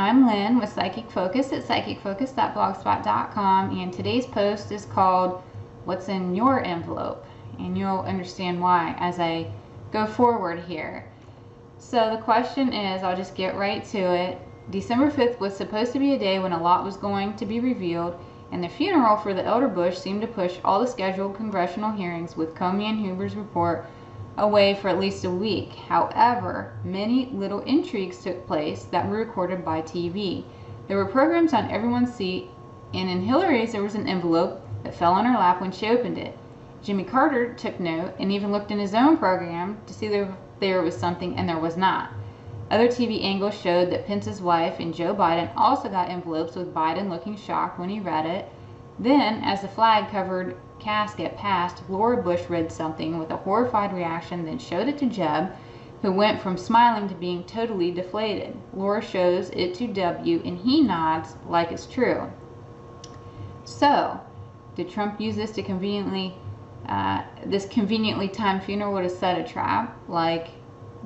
I'm Lynn with Psychic Focus at psychicfocus.blogspot.com, and today's post is called What's in Your Envelope? And you'll understand why as I go forward here. So the question is, I'll just get right to it. December 5th was supposed to be a day when a lot was going to be revealed, and the funeral for the elder Bush seemed to push all the scheduled congressional hearings with Comey and Huber's report away for at least a week. However, many little intrigues took place that were recorded by TV. There were programs on everyone's seat, and in Hillary's there was an envelope that fell on her lap when she opened it. Jimmy Carter took note and even looked in his own program to see if there was something, and there was not. Other TV angles showed that Pence's wife and Joe Biden also got envelopes, with Biden looking shocked when he read it. Then, as the flag-covered casket passed, Laura Bush read something with a horrified reaction, then showed it to Jeb, who went from smiling to being totally deflated. Laura shows it to W, and he nods like it's true. So, did Trump use this to conveniently timed funeral to set a trap, like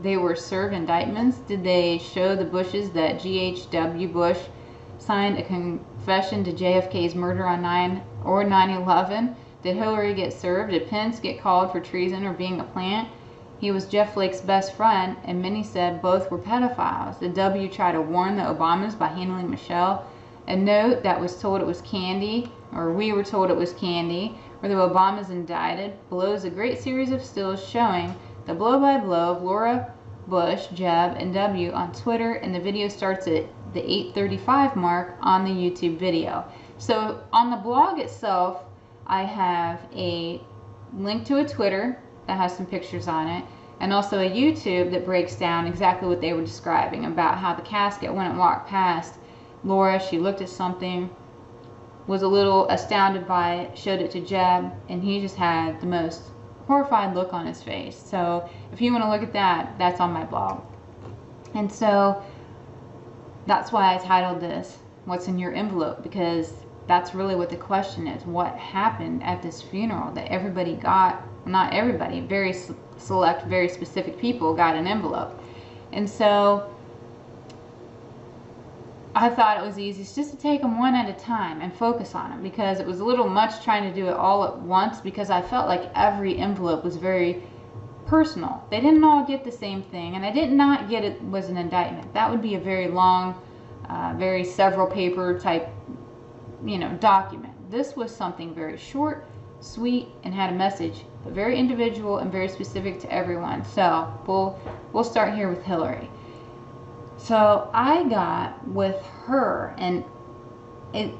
they were served indictments? Did they show the Bushes that G.H.W. Bush signed a confession to JFK's murder on 9/11? Did Hillary get served? Did Pence get called for treason or being a plant? He was Jeff Flake's best friend, and many said both were pedophiles. Did W try to warn the Obamas by handling Michelle a note that was told it was candy, or we were told it was candy? Were the Obamas indicted? Below is a great series of stills showing the blow-by-blow of Laura Bush, Jeb, and W on Twitter, and the video starts at the 8:35 mark on the YouTube video. So on the blog itself, I have a link to a Twitter that has some pictures on it, and also a YouTube that breaks down exactly what they were describing about how the casket, when it walked past Laura, she looked at something, was a little astounded by it, showed it to Jeb, and he just had the most horrified look on his face. So if you want to look at that, that's on my blog. And so that's why I titled this What's in Your Envelope, because that's really what the question is. What happened at this funeral that everybody got? Not everybody, very select, very specific people got an envelope. And so I thought it was easiest just to take them one at a time and focus on them, because it was a little much trying to do it all at once, because I felt like every envelope was very personal. They didn't all get the same thing, and I did not get it was an indictment. That would be a very long, very several paper type document. This was something very short, sweet, and had a message, but very individual and very specific to everyone. So we'll start here with Hillary. So I got with her, and it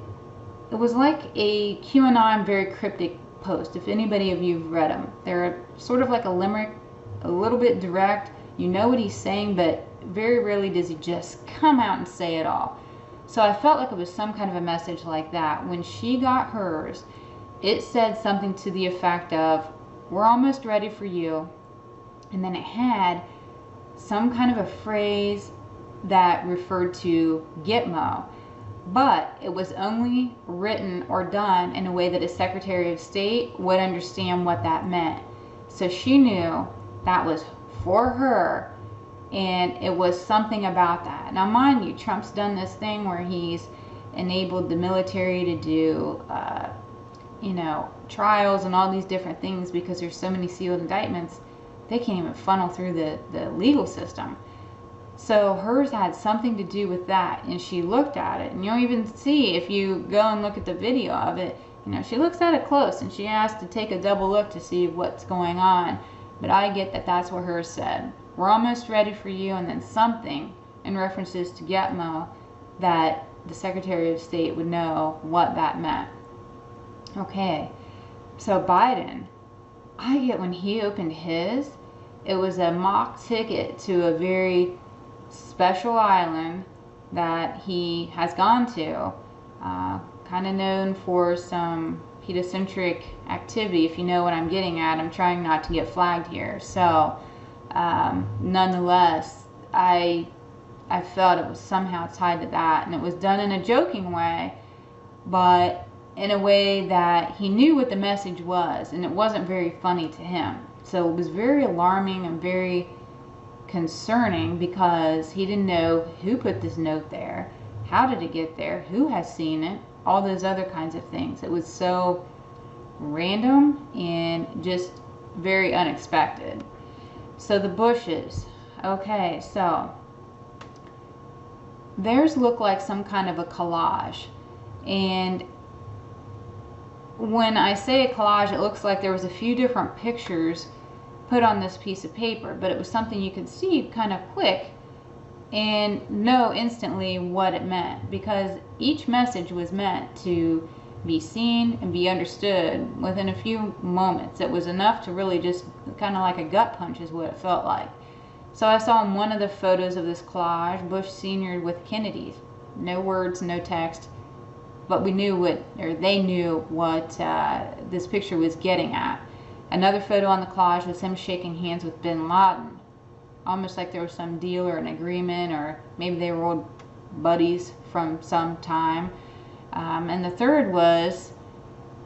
was like a QAnon, very cryptic post. If anybody of you have read them, they're sort of like a limerick, a little bit direct. You know what he's saying, but very rarely does he just come out and say it all. So I felt like it was some kind of a message like that. When she got hers, it said something to the effect of, "We're almost ready for you." And then it had some kind of a phrase that referred to Gitmo, but it was only written or done in a way that a Secretary of State would understand what that meant. So she knew that was for her, and it was something about that. Now mind you, Trump's done this thing where he's enabled the military to do trials and all these different things, because there's so many sealed indictments, they can't even funnel through the legal system. So hers had something to do with that, and she looked at it, and you'll even see if you go and look at the video of it, she looks at it close, and she has to take a double look to see what's going on. But I get that that's what hers said. "We're almost ready for you," and then something in references to Gitmo that the Secretary of State would know what that meant. Okay, so Biden, I get when he opened his, it was a mock ticket to a very special island that he has gone to, kind of known for some pedocentric activity, if you know what I'm getting at. I'm trying not to get flagged here. So nonetheless, I felt it was somehow tied to that, and it was done in a joking way, but in a way that he knew what the message was, and it wasn't very funny to him. So it was very alarming and very concerning, because he didn't know who put this note there, How did it get there? Who has seen it? All those other kinds of things. It was so random and just very unexpected. So the bushes. Okay, so theirs look like some kind of a collage. And when I say a collage, it looks like there was a few different pictures put on this piece of paper, but it was something you could see kind of quick and know instantly what it meant, because each message was meant to be seen and be understood within a few moments. It was enough to really just kind of like a gut punch is what it felt like. So I saw in one of the photos of this collage, Bush Sr. with Kennedy's. No words, no text, but we knew what, or they knew what this picture was getting at. Another photo on the collage was him shaking hands with bin Laden, almost like there was some deal or an agreement, or maybe they were old buddies from some time. And the third was,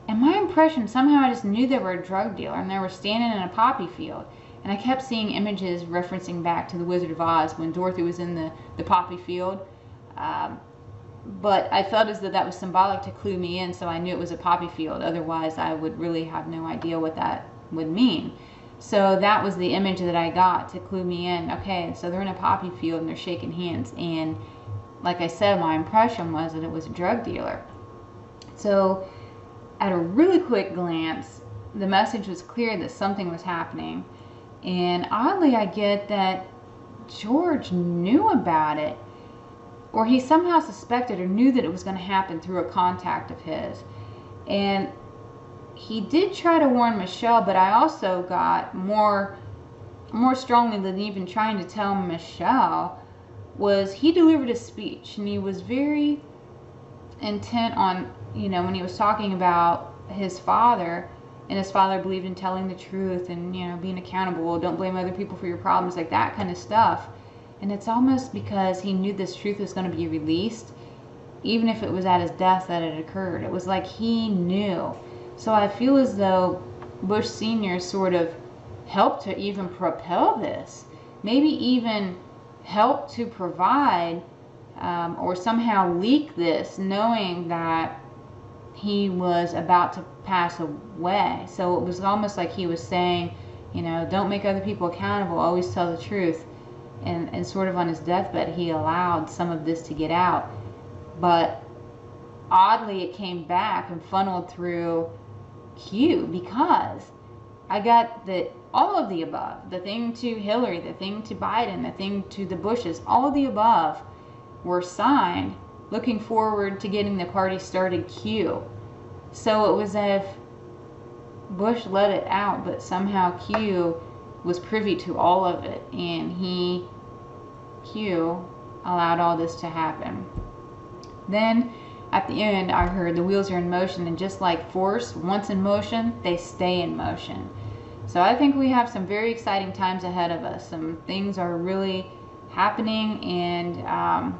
in my impression, somehow I just knew they were a drug dealer, and they were standing in a poppy field. And I kept seeing images referencing back to The Wizard of Oz when Dorothy was in the poppy field. But I felt as though that was symbolic to clue me in, so I knew it was a poppy field. Otherwise, I would really have no idea what that would mean. So that was the image that I got to clue me in. Okay, so they're in a poppy field and they're shaking hands. And like I said, my impression was that it was a drug dealer. So at a really quick glance, the message was clear that something was happening. And oddly, I get that George knew about it, or he somehow suspected or knew that it was going to happen through a contact of his. And he did try to warn Michelle, but I also got more strongly than even trying to tell Michelle, was he delivered a speech, and he was very intent on, you know, when he was talking about his father, and his father believed in telling the truth and, you know, being accountable, don't blame other people for your problems, like that kind of stuff. And it's almost because he knew this truth was going to be released, even if it was at his death that it occurred. It was like he knew. So I feel as though Bush Sr. sort of helped to even propel this, maybe even helped to provide or somehow leak this, knowing that he was about to pass away. So it was almost like he was saying, you know, don't make other people accountable, always tell the truth. And sort of on his deathbed, he allowed some of this to get out. But oddly, it came back and funneled through Q, because I got all of the above. The thing to Hillary, the thing to Biden, the thing to the Bushes, all of the above were signed looking forward to getting the party started Q. So it was as if Bush let it out, but somehow Q was privy to all of it, and Q allowed all this to happen. Then at the end, I heard the wheels are in motion, and just like force, once in motion, they stay in motion. So I think we have some very exciting times ahead of us. Some things are really happening, and I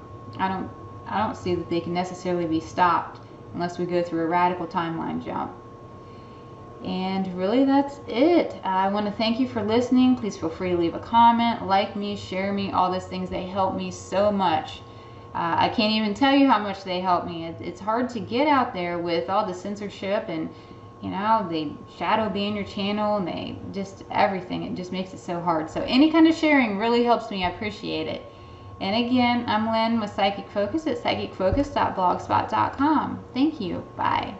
don't see that they can necessarily be stopped unless we go through a radical timeline jump. And really, that's it. I want to thank you for listening. Please feel free to leave a comment, like me, share me, all those things. They help me so much. I can't even tell you how much they help me. It's hard to get out there with all the censorship, and you know, they shadow ban your channel, and they just everything. It just makes it so hard. So any kind of sharing really helps me. I appreciate it. And again, I'm Lynn with Psychic Focus at psychicfocus.blogspot.com. Thank you. Bye.